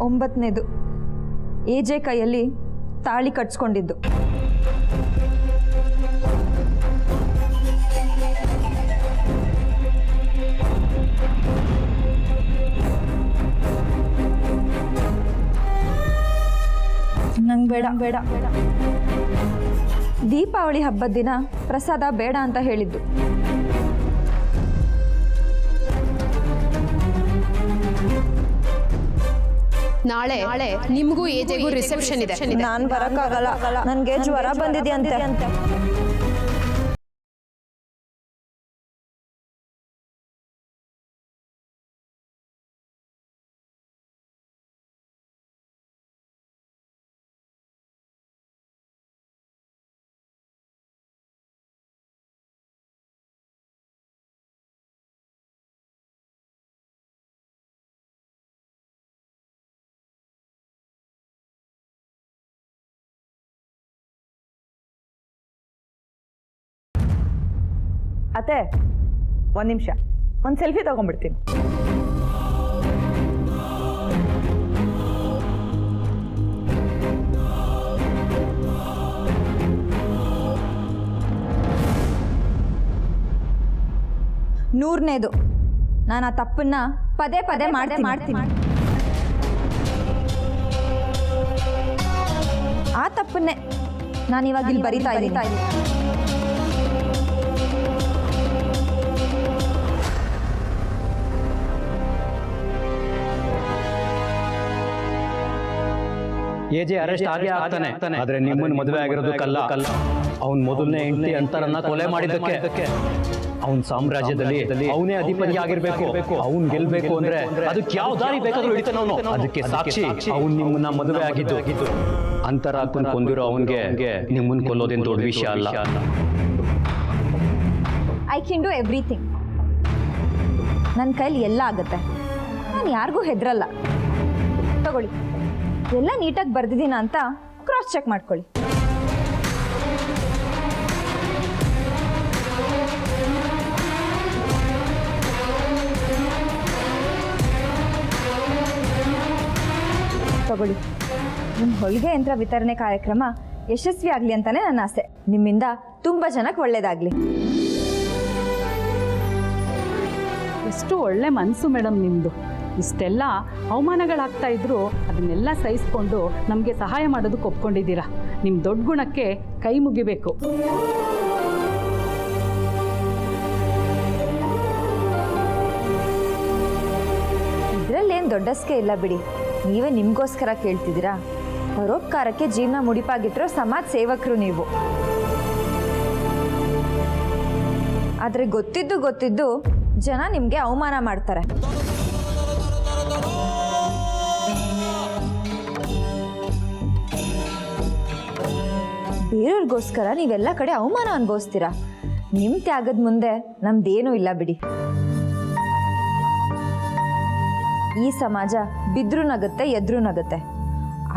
9ನೇದು AJ ಕೈಯಲ್ಲಿ ತಾಳಿ ಕಟ್ಸ್ಕೊಂಡಿದ್ದು. ನಂಗೆ ಬೇಡ ಬೇಡ ಬೇಡ. ದೀಪಾವಳಿ ಹಬ್ಬದ ದಿನ ಪ್ರಸಾದ ಬೇಡ ಅಂತ ಹೇಳಿದ್ದು. ನಾಳೆ ನಿಮಗೂ ಏಜೆಗೂ ರಿಸೆಪ್ಷನ್ ಇದೆ. ನಾನು ಬರಕ್ಕಾಗಲ್ಲ, ನನಗೆ ಜ್ವರ ಬಂದಿದೆ ಅಂತೆ. ಅತ್ತೆ, ಒಂದು ನಿಮಿಷ, ಒಂದು ಸೆಲ್ಫಿ ತಗೊಂಡ್ಬಿಡ್ತೀನಿ. ನೂರನೇದು ನಾನು ಆ ತಪ್ಪನ್ನ ಪದೇ ಪದೇ ಮಾಡ್ತೀನಿ. ಆ ತಪ್ಪನ್ನೇ ನಾನು ಇವಾಗ ಇಲ್ಲಿ ಬರಿತಾ ಇದ್ದೀನಿ. ಎಜೆ ಅರೆಸ್ಟ್ ಆಗೇ ಆಗ್ತಾನೆ. ಆದ್ರೆ ನಿಮ್ಮನ್ನ ಮದುವೆ ಆಗಿರೋದಕ್ಕಲ್ಲ, ಅವನ್ ಮೊದಲನೇ ಹೆಂಡತಿ ಅಂತರನ್ನ ಕೊಲೆ ಮಾಡಿದ್ದಕ್ಕೆ. ಅವನ್ ಸಾಮ್ರಾಜ್ಯದಲ್ಲಿ ಅವನೇ ಅಧಿಪತಿ ಆಗಿರ್ಬೇಕು. ಅವನ್ ಗೆಲ್ಬೇಕು ಅಂದ್ರೆ ಅದಕ್ಕೆ ಯಾವ ದಾರಿ ಬೇಕಾದ್ರೂ ಹಿಡಿತಾನ ಅವನು. ಅದಕ್ಕೆ ಸಾಕ್ಷಿ ಅವನ್ ನಿಮ್ಮನ್ನ ಮದುವೆ ಆಗಿದ್ದು. ಅಂತರ ಹಾಕೊಂಡು ಕೊಂದಿರೋ ಅವನ್ಗೆ ನಿಮ್ಮನ್ನ ಕೊಲ್ಲೋದೇನ್ ದೊಡ್ಡ ವಿಷಯ ಅಲ್ಲ. I can do everything. ನನ್ನ ಕೈಲಿ ಎಲ್ಲ ಆಗುತ್ತೆ. ನಾನು ಯಾರಿಗೂ ಹೆದರಲ್ಲ. ತಗೊಳ್ಳಿ, ಎಲ್ಲ ನೀಟಾಗಿ ಬರ್ದಿದ್ದೀನ ಅಂತ ಕ್ರಾಸ್ ಚೆಕ್ ಮಾಡ್ಕೊಳ್ಳಿ. ತಗೊಳ್ಳಿ, ನಿಮ್ಮ ಹೊಲಿಗೆ ಯಂತ್ರ ವಿತರಣೆ ಕಾರ್ಯಕ್ರಮ ಯಶಸ್ವಿ ಆಗಲಿ ಅಂತಾನೆ ನನ್ನ ಆಸೆ. ನಿಮ್ಮಿಂದ ತುಂಬ ಜನಕ್ಕೆ ಒಳ್ಳೇದಾಗಲಿ. ಎಷ್ಟು ಒಳ್ಳೆ ಮನಸ್ಸು ಮೇಡಮ್ ನಿಮ್ಮದು. ಇಷ್ಟೆಲ್ಲ ಅವಮಾನಗಳಾಗ್ತಾ ಇದ್ರೂ ಅದನ್ನೆಲ್ಲ ಸಹಿಸ್ಕೊಂಡು ನಮಗೆ ಸಹಾಯ ಮಾಡೋದಕ್ಕೆ ಒಪ್ಕೊಂಡಿದ್ದೀರಾ. ನಿಮ್ಮ ದೊಡ್ಡ ಗುಣಕ್ಕೆ ಕೈ ಮುಗಿಬೇಕು. ಇದರಲ್ಲೇನು ದೊಡ್ಡಸ್ಕೆ ಇಲ್ಲ ಬಿಡಿ. ನೀವೇ ನಿಮಗೋಸ್ಕರ ಕೇಳ್ತಿದ್ದೀರಾ. ಪರೋಪಕಾರಕ್ಕೆ ಜೀವನ ಮುಡಿಪಾಗಿಟ್ಟಿರೋ ಸಮಾಜ ಸೇವಕರು ನೀವು. ಆದರೆ ಗೊತ್ತಿದ್ದು ಜನ ನಿಮಗೆ ಅವಮಾನ ಮಾಡ್ತಾರೆ. ಬೇರೆಯವ್ರಿಗೋಸ್ಕರ ನೀವೆಲ್ಲ ಕಡೆ ಅವಮಾನ ಅನುಭವಿಸ್ತೀರಾ. ನಿಮ್ಮ ತ್ಯಾಗದ ಮುಂದೆ ನಮ್ದೇನೂ ಇಲ್ಲ ಬಿಡಿ. ಈ ಸಮಾಜ ಬಿದ್ರೂ ನಗುತ್ತೆ, ಎದ್ರೂ ನಗುತ್ತೆ.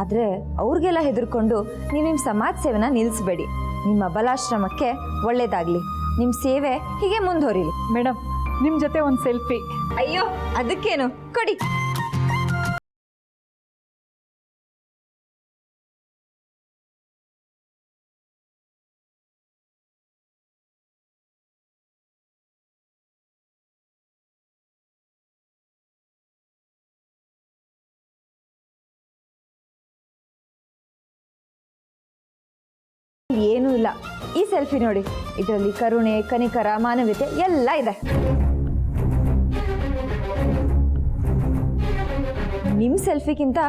ಆದರೆ ಅವ್ರಿಗೆಲ್ಲ ಹೆದರ್ಕೊಂಡು ನೀವು ನಿಮ್ಮ ಸಮಾಜ ಸೇವೆನ ನಿಲ್ಲಿಸಬೇಡಿ. ನಿಮ್ಮ ಅಬಲಾಶ್ರಮಕ್ಕೆ ಒಳ್ಳೇದಾಗಲಿ. ನಿಮ್ಮ ಸೇವೆ ಹೀಗೆ ಮುಂದುವರಿಲಿ. ಮೇಡಮ್, ನಿಮ್ಮ ಜೊತೆ ಒಂದು ಸೆಲ್ಫಿ. ಅಯ್ಯೋ, ಅದಕ್ಕೇನು, ಕೊಡಿ. ಏನೂ ಇಲ್ಲ. ಈ ಸೆಲ್ಫಿ ನೋಡಿ, ಇದರಲ್ಲಿ ಕರುಣೆ, ಕನಿಕರ, ಮಾನವೀಯತೆ ಎಲ್ಲ ಇದೆ. ನಿಮ್ಮ ಸೆಲ್ಫಿಗಿಂತ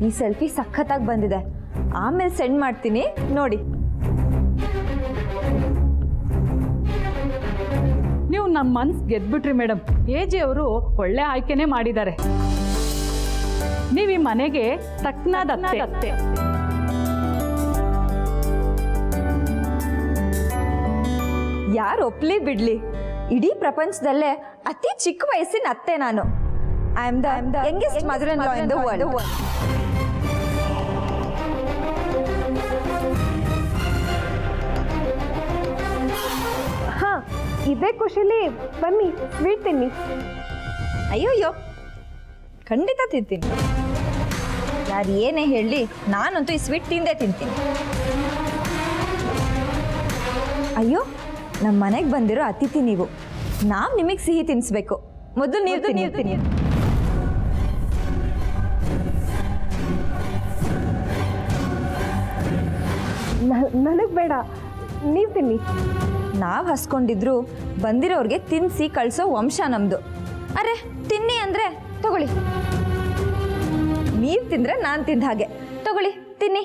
ಈ ಸೆಲ್ಫಿ ಸಖತ್ತಾಗಿ ಬಂದಿದೆ. ಆಮೇಲೆ ಸೆಂಡ್ ಮಾಡ್ತೀನಿ, ನೋಡಿ. ನೀವು ನಮ್ಮ ಮನ್ಸು ಗೆದ್ಬಿಟ್ರಿ ಮೇಡಮ್. ಎಜೆ ಅವರು ಒಳ್ಳೆ ಆಯ್ಕೆನೇ ಮಾಡಿದ್ದಾರೆ. ನೀವು ಈ ಮನೆಗೆ ತಕ್ಕನಾದ ಅತ್ತೆ. ಯಾರು ಒಪ್ಲಿ ಬಿಡ್ಲಿ, ಇಡೀ ಪ್ರಪಂಚದಲ್ಲೇ ಅತಿ ಚಿಕ್ಕ ವಯಸ್ಸಿನ ಅತ್ತೆ ನಾನು. I am the youngest mother in law in the world. ಹಾ, ಇದೇ ಖುಷಿಲಿ ಬನ್ನಿ ಸ್ವೀಟ್ ತಿನ್ನಿ. ಅಯ್ಯೋಯ್ಯೋ, ಖಂಡಿತ ತಿಂತೀನಿ. ಯಾರು ಏನೇ ಹೇಳಲಿ ನಾನಂತೂ ಈ ಸ್ವೀಟ್ ತಿಂದೇ ತಿಂತೀನಿ. ಅಯ್ಯೋ, ನಮ್ಮ ಮನೆಗೆ ಬಂದಿರೋ ಅತಿಥಿ ನೀವು, ನಾವು ನಿಮಗೆ ಸಿಹಿ ತಿನ್ನಿಸ್ಬೇಕು. ಮೊದಲು ನೀವು ತಿನ್ನಿ. ನನಗೆ ಬೇಡ, ನೀವು ತಿನ್ನಿ. ನಾವು ಹಸ್ಕೊಂಡಿದ್ರು ಬಂದಿರೋರಿಗೆ ತಿನ್ನಿಸಿ ಕಳಿಸೋ ವಂಶ ನಮ್ಮದು. ಅರೆ ತಿನ್ನಿ ಅಂದರೆ ತಗೊಳ್ಳಿ. ನೀವು ತಿಂದರೆ ನಾನು ತಿಂದ ಹಾಗೆ. ತಗೊಳ್ಳಿ, ತಿನ್ನಿ.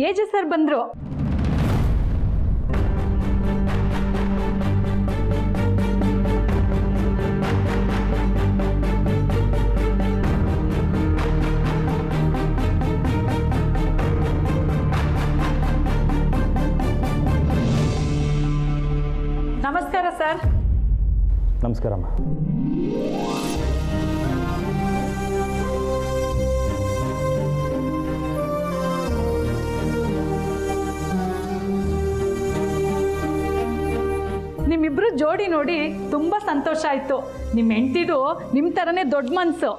ಏಜೆ ಸರ್ ಬಂದರು. ನಮಸ್ಕಾರ ಸರ್. ನಮಸ್ಕಾರಮ್ಮ. ನಿಮ್ಮಿಬ್ರು ಜೋಡಿ ನೋಡಿ ತುಂಬಾ ಸಂತೋಷ ಆಯ್ತು. ನಿಮ್ಮ ಹೆಂಡತಿದು ನಿಮ್ಮ ಥರನೇ ದೊಡ್ಡ ಮನಸ್ಸು.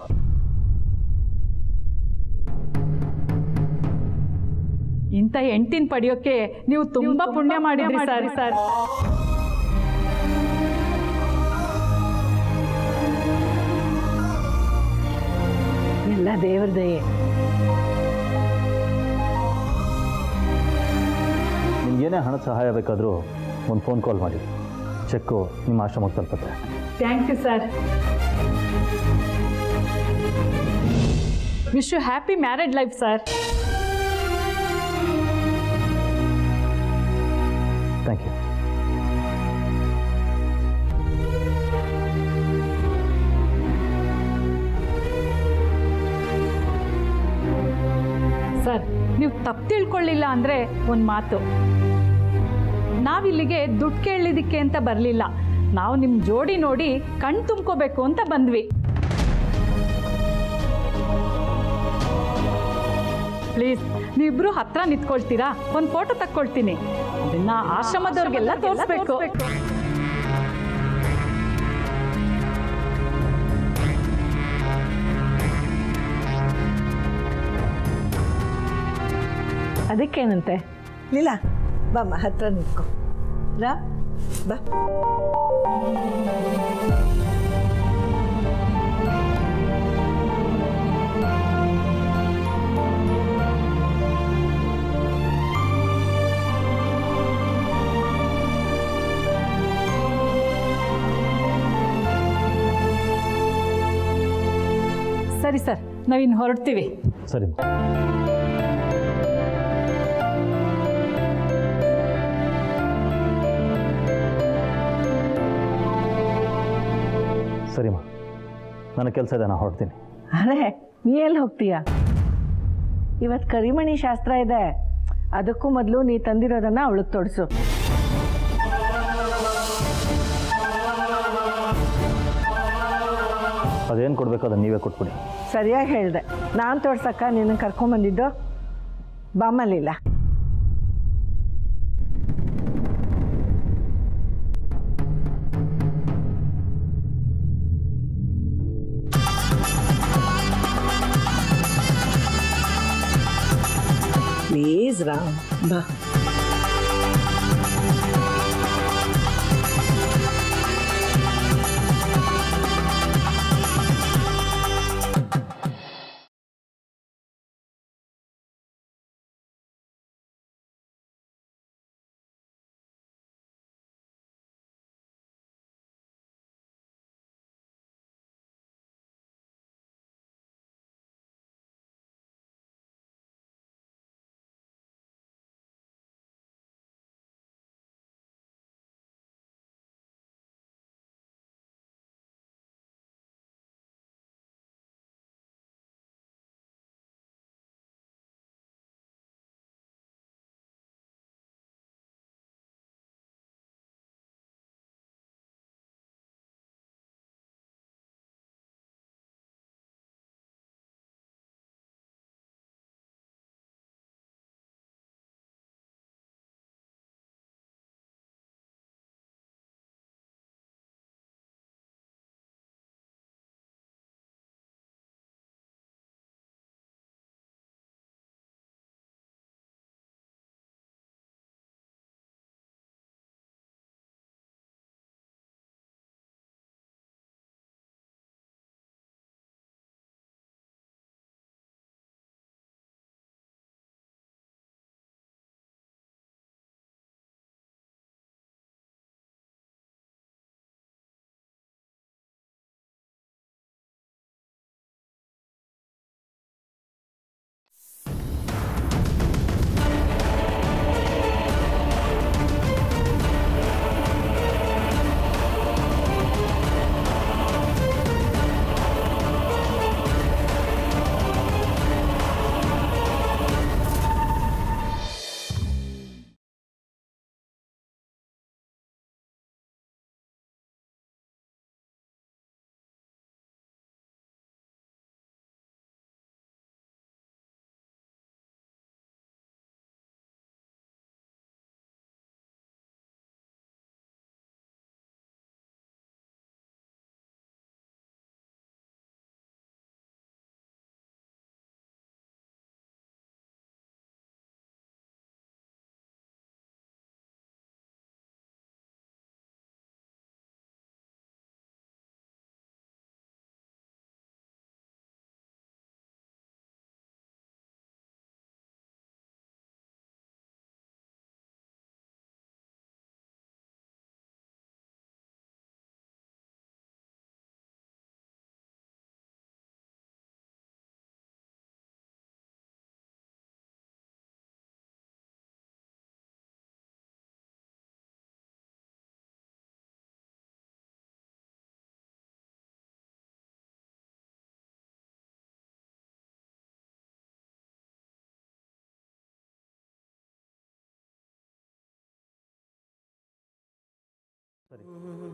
ಇಂಥ ಹೆಂಡತಿನ ಪಡೆಯೋಕೆ ನೀವು ತುಂಬಾ ಪುಣ್ಯ ಮಾಡಿದ್ರಿ ಸರ್. ಎಲ್ಲ ದೇವ್ರ ದಯೆ. ನಿಮ್ಗೇನೇ ಹಣದ ಸಹಾಯ ಬೇಕಾದರೂ ಒಂದು ಫೋನ್ ಕಾಲ್ ಮಾಡಿ. ಚೆಕ್ಕು ನಿಮ್ಮ ಆಶ್ರಮಕ್ಕೆ ತಲುಪುತ್ತೆ. Thank you sir. Wish you happy married life sir. Thank you. Sir, ನೀವು ತಪ್ಪು ತಿಳ್ಕೊಳ್ಳಿಲ್ಲ ಅಂದರೆ ಒಂದು ಮಾತು. ನಾವಿಲ್ಲಿಗೆ ದುಡ್ಡು ಕೇಳಲಿದ್ದಕ್ಕೆ ಅಂತ ಬರಲಿಲ್ಲ. ನಾವು ನಿಮ್ಮ ಜೋಡಿ ನೋಡಿ ಕಣ್ ತುಂಬ್ಕೋಬೇಕು ಅಂತ ಬಂದ್ವಿ. ಪ್ಲೀಸ್ ನೀವಿಬ್ರು ಹತ್ರ ನಿಂತ್ಕೊಳ್ತೀರಾ? ಒಂದು ಫೋಟೋ ತಕ್ಕೊಳ್ತೀನಿ. ಅದನ್ನ ಆಶ್ರಮದವ್ರಿಗೆಲ್ಲ ತೋರಿಸ್ಬೇಕು. ಅದಕ್ಕೇನಂತೆ? ಲೀಲಾ ಬಾಮ್ಮ, ಹತ್ರ ನಿಂತ್ಕೊ. ಬಾ. ಸರಿ ಸರ್, ನಾವಿನ್ನು ಹೊರಡ್ತೀವಿ. ಸರಿ. ಸರಿಮ್ಮ, ನನ್ನ ಕೆಲಸ ಇದೆ, ನಾನು ಹೊರಡ್ತೀನಿ. ಅರೆ, ನೀ ಎಲ್ಲಿ ಹೋಗ್ತೀಯಾ? ಇವತ್ತು ಕರಿಮಣಿ ಶಾಸ್ತ್ರ ಇದೆ. ಅದಕ್ಕೂ ಮೊದಲು ನೀ ತಂದಿರೋದನ್ನು ಅವಳಿಗೆ ತೊಡಸು. ಅದೇನು ಕೊಡಬೇಕು ಅದನ್ನು ನೀವೇ ಕೊಟ್ಬಿಡಿ. ಸರಿಯಾಗಿ ಹೇಳಿದೆ. ನಾನು ತೋರ್ಸಕ್ಕ ನಿನ್ನ ಕರ್ಕೊಂಬಂದಿದ್ದು. ಬಾಮಲಿಲ್ಲ. ಪ್ಲೀಸ್ ರಾಮ್, ಬಾ.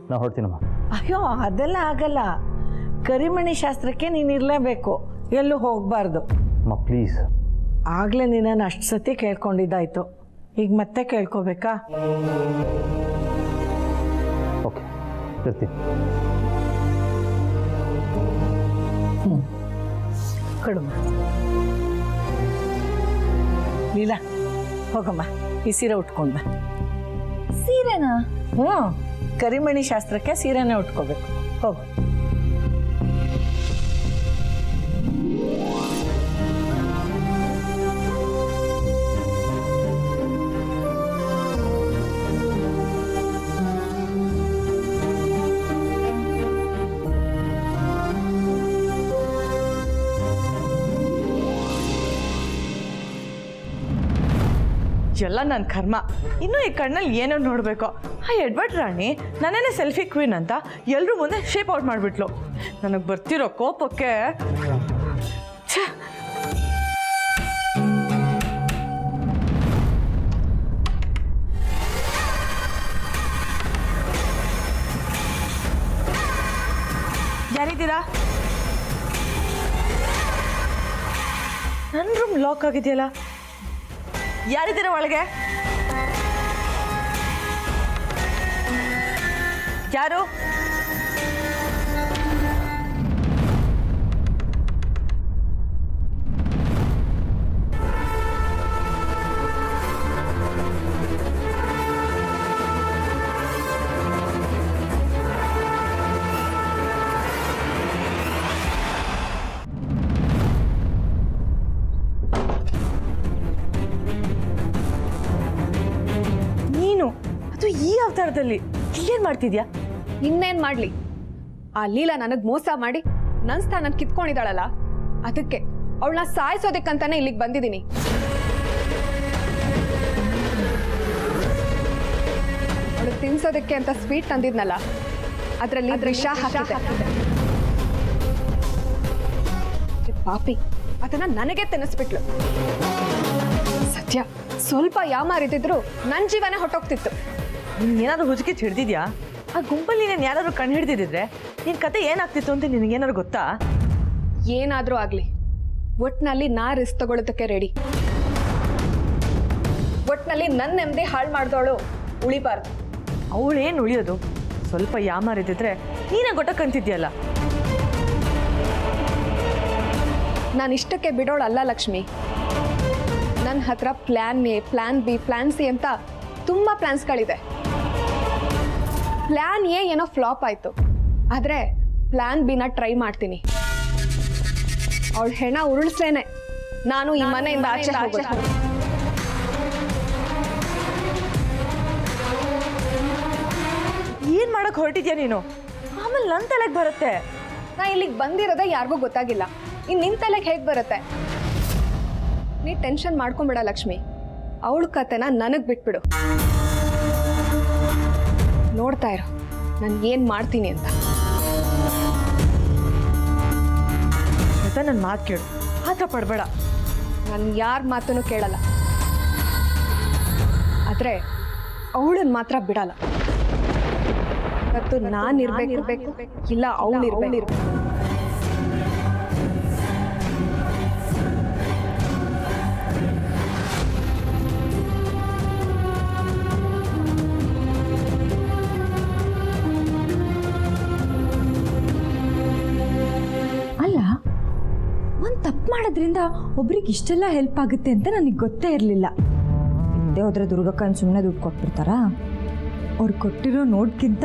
ನಾ ಹೊರಡ್ತೀನಮ್ಮ. ಅಯ್ಯೋ ಅದೆಲ್ಲ ಆಗಲ್ಲ. ಕರಿಮಣಿ ಶಾಸ್ತ್ರಕ್ಕೆ ನೀನು ಇರಲೇಬೇಕು, ಎಲ್ಲೂ ಹೋಗಬಾರ್ದು. ಅಮ್ಮ ಪ್ಲೀಸ್. ಆಗಲೇ ನಿನ್ನನ್ನು ಅಷ್ಟು ಸತಿ ಕೇಳ್ಕೊಂಡಿದ್ದಾಯ್ತು, ಈಗ ಮತ್ತೆ ಕೇಳ್ಕೊಬೇಕಾ? ಓಕೆ, ಇರ್ತೀನಿ. ಕಡುಮ ಲೀಲಾ, ಹೋಗಮ್ಮ, ಈ ಸೀರೆ ಉಟ್ಕೊಂಡ. ಸೀರೆನಾ? ಹ್ಞೂ, ಕರಿಮಣಿ ಶಾಸ್ತ್ರಕ್ಕೆ ಸೀರೆನೇ ಉಟ್ಕೋಬೇಕು. ಹೋಗು. ಎಲ್ಲ ನನ್ನ ಕರ್ಮ. ಇನ್ನೂ ಈ ಕಣ್ಣಲ್ಲಿ ಏನೋ ನೋಡಬೇಕು. ಆ ಎಡ್ವರ್ಡ್ ರಾಣಿ ನನ್ನೇನೆ ಸೆಲ್ಫಿ ಕ್ವೀನ್ ಅಂತ ಎಲ್ಲರೂ ಮುಂದೆ ಶೇಪ್ ಔಟ್ ಮಾಡಿಬಿಟ್ಲು. ನನಗೆ ಬರ್ತಿರೋ ಕೋಪಕ್ಕೆ ಛೇ. ಯಾರಿದ್ದೀರಾ? ನನ್ನ ರೂಮ್ ಲಾಕ್ ಆಗಿದೆಯಲ್ಲ, ಯಾರಿದ್ದೀರ ಒಳಗೆ? ಯಾರು? ಈ ಅವತಾರದಲ್ಲಿ ಇಲ್ಲೇನ್ ಮಾಡ್ತಿದ್ಯಾ? ಇನ್ನೇನ್ ಮಾಡ್ಲಿ, ಆ ಲೀಲಾ ನನಗ್ ಮೋಸ ಮಾಡಿ ನನ್ ಸ್ಥಾನ ಕಿತ್ಕೊಂಡಿದ್ದಾಳಲ್ಲ, ಅದಕ್ಕೆ ಅವಳನ್ನ ಸಾಯಿಸೋದಕ್ಕಂತಾನೆ ಇಲ್ಲಿಗೆ ಬಂದಿದ್ದೀನಿ. ಅವಳು ತಿನ್ಸೋದಕ್ಕೆ ಅಂತ ಸ್ವೀಟ್ ತಂದಿದ್ನಲ್ಲ, ಅದ್ರಲ್ಲಿ ವಿಷ ಹಾಕಿದೆ. ಪಾಪಿ ಅದನ್ನ ನನಗೆ ತಿನ್ನಿಸ್ಬಿಟ್ಲು. ಸತ್ಯ, ಸ್ವಲ್ಪ ಯಾಮಾರಿದ್ರು ನನ್ ಜೀವನ ಹೊಟ್ಟೋಗ್ತಿತ್ತು. ಏನಾದ್ರು ಹುಡುಕಿ ಹಿಡ್ದಿದ್ಯಾ? ಆ ಗುಂಪಲ್ಲಿ ನೀನು ಯಾರಾದ್ರೂ ಕಣ್ಣು ಹಿಡ್ದಿದ್ರೆ ನಿನ್ ಕತೆ ಏನಾಗ್ತಿತ್ತು ಅಂತ ನಿನಗೇನಾದ್ರು ಗೊತ್ತಾ? ಏನಾದ್ರೂ ಆಗ್ಲಿ, ಒಟ್ನಲ್ಲಿ ನಾ ರಿಸ್ಕ್ ತಗೊಳ್ಳೋದಕ್ಕೆ ರೆಡಿ. ಒಟ್ನಲ್ಲಿ ನನ್ನ ನೆಮ್ಮದಿ ಹಾಳು ಮಾಡ್ದವಳು ಉಳಿಬಾರ್ದು. ಅವಳೇನು ಉಳಿಯೋದು? ಸ್ವಲ್ಪ ಯಾಮಾರಿದ್ರೆ ನೀನೇ ಗೊಟ್ಟಕ್ಕಂತಿದ್ಯಲ್ಲ. ನಾನು ಇಷ್ಟಕ್ಕೆ ಬಿಡೋಳಲ್ಲ ಲಕ್ಷ್ಮಿ. ನನ್ನ ಹತ್ರ plan A, plan B, plan C ಅಂತ ತುಂಬಾ ಪ್ಲಾನ್ಸ್ಗಳಿದೆ. ಪ್ಲಾನ್ ಎ ಏನೋ ಫ್ಲಾಪ್ ಆಯ್ತು, ಆದ್ರೆ ಪ್ಲಾನ್ ಬಿನ ಟ್ರೈ ಮಾಡ್ತೀನಿ. ಅವಳ ಹೆಣ ಉರುಳಿಸ್ಲೇನೆ ನಾನು ಈ ಮನೆಯಿಂದ ಆಚೆ ಹೋಗೋದು. ಏನ್ ಮಾಡಕ್ ಹೊರಟಿದ್ಯಾ ನೀನು? ಆಮೇಲೆ ನನ್ನ ತಲೆಗೆ ಬರುತ್ತೆ. ನಾ ಇಲ್ಲಿಗೆ ಬಂದಿರೋದೇ ಯಾರಿಗೂ ಗೊತ್ತಾಗಿಲ್ಲ, ಇನ್ ನಿನ್ ತಲೆಗೆ ಹೇಗ್ ಬರುತ್ತೆ? ನೀ ಟೆನ್ಷನ್ ಮಾಡ್ಕೊಂಬಿಡ ಲಕ್ಷ್ಮಿ, ಅವಳ ಕತೆನ ನನಗ್ ಬಿಟ್ಬಿಡು. ನೋಡ್ತಾ ಇರು ನಾನು ಏನ್ ಮಾಡ್ತೀನಿ ಅಂತ. ನನ್ನ ಮಾತು ಕೇಳು, ಆತ ಪಡ್ಬೇಡ. ನಾನು ಯಾರ ಮಾತನ್ನು ಕೇಳಲ್ಲ, ಆದ್ರೆ ಅವಳನ್ನ ಮಾತ್ರ ಬಿಡಲ್ಲ. ಇವತ್ತು ನಾನು ಇರ್ಬೇಕು, ಇಲ್ಲ ಅವಳು ಇರ್ಬೇಕು. ತಪ್ಪು ಮಾಡೋದ್ರಿಂದ ಒಬ್ರಿಗೆ ಇಷ್ಟೆಲ್ಲ ಹೆಲ್ಪ್ ಆಗುತ್ತೆ ಅಂತ ನನಗೆ ಗೊತ್ತೇ ಇರಲಿಲ್ಲ. ಹಿಂದೆ ಹೋದ್ರೆ ದುರ್ಗಕ್ಕನ ಸುಮ್ಮನೆ ದುಡ್ಡು ಕೊಟ್ಬಿಡ್ತಾರಾ? ಅವ್ರು ಕೊಟ್ಟಿರೋ ನೋಟ್ಗಿಂತ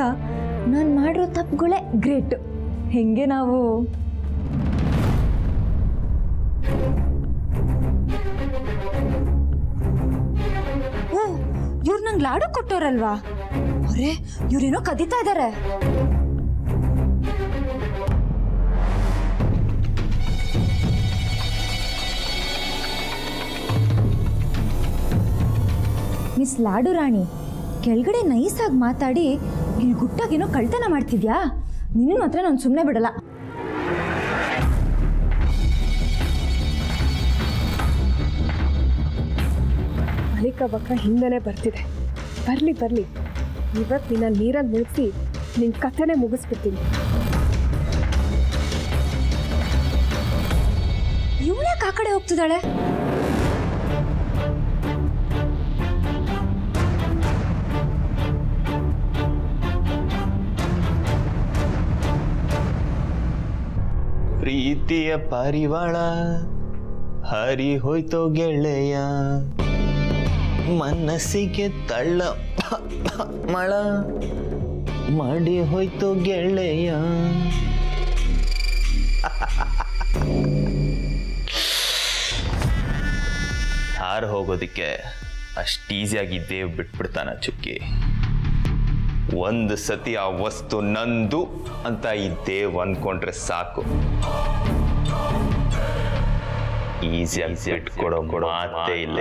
ನಾನು ಮಾಡಿರೋ ತಪ್ಪುಗಳೇ ಗ್ರೇಟ್. ಹೆಂಗೆ ನಾವು ಇವ್ರು ನಂಗೆ ಲಾಡು ಕೊಟ್ಟೋರಲ್ವಾ? ಅರೆ, ಇವ್ರೇನೋ ಕದೀತಾ ಇದ್ದಾರೆ. ಮಿಸ್ ಲಾಡು ರಾಣಿ, ಕೆಳಗಡೆ ನೈಸಾಗಿ ಮಾತಾಡಿ ಇಲ್ಲಿ ಗುಟ್ಟಾಗೇನೋ ಕಳ್ತನ ಮಾಡ್ತಿದ್ಯಾ? ನಿನ್ನ ಮಾತ್ರ ನಾನು ಸುಮ್ಮನೆ ಬಿಡಲ್ಲ. ಬಳಿಕ ಬಕ್ಕ ಹಿಂದೆನೆ ಬರ್ತಿದೆ. ಬರ್ಲಿ ಇವತ್ತು ನಿನ್ನ ನೀರಲ್ಲಿ ಮುಗಿಸಿ ನಿನ್ನ ಕಥೆನೇ ಮುಗಿಸ್ಬಿಡ್ತೀನಿ. ಇವಳ್ಯಾಕೆ ಆ ಕಡೆ ಹೋಗ್ತಿದ್ದಾಳೆ? ಪ್ರೀತಿಯ ಪರಿವಾಳ ಹರಿ ಹೋಯ್ತೋ ಗೆಳೆಯ, ಮನಸ್ಸಿಗೆ ತಳ್ಳ ಮಳ ಮಾಡಿ ಹೋಯ್ತೋ ಗೆಳೆಯ. ಹಾರು ಹೋಗೋದಕ್ಕೆ ಅಷ್ಟು ಈಸಿಯಾಗಿ ದೇವ್ ಬಿಟ್ಬಿಡ್ತಾನ ಚುಕ್ಕಿ. ಒಂದು ಸತಿ ಆ ವಸ್ತು ನಂದು ಅಂತ ಈ ದೇವ್ ಅಂದ್ಕೊಂಡ್ರೆ ಸಾಕು, ಈಸಿಯಾಗಿ ಬಿಟ್ಕೊಡೋ ಮಾತೇ ಇಲ್ಲ.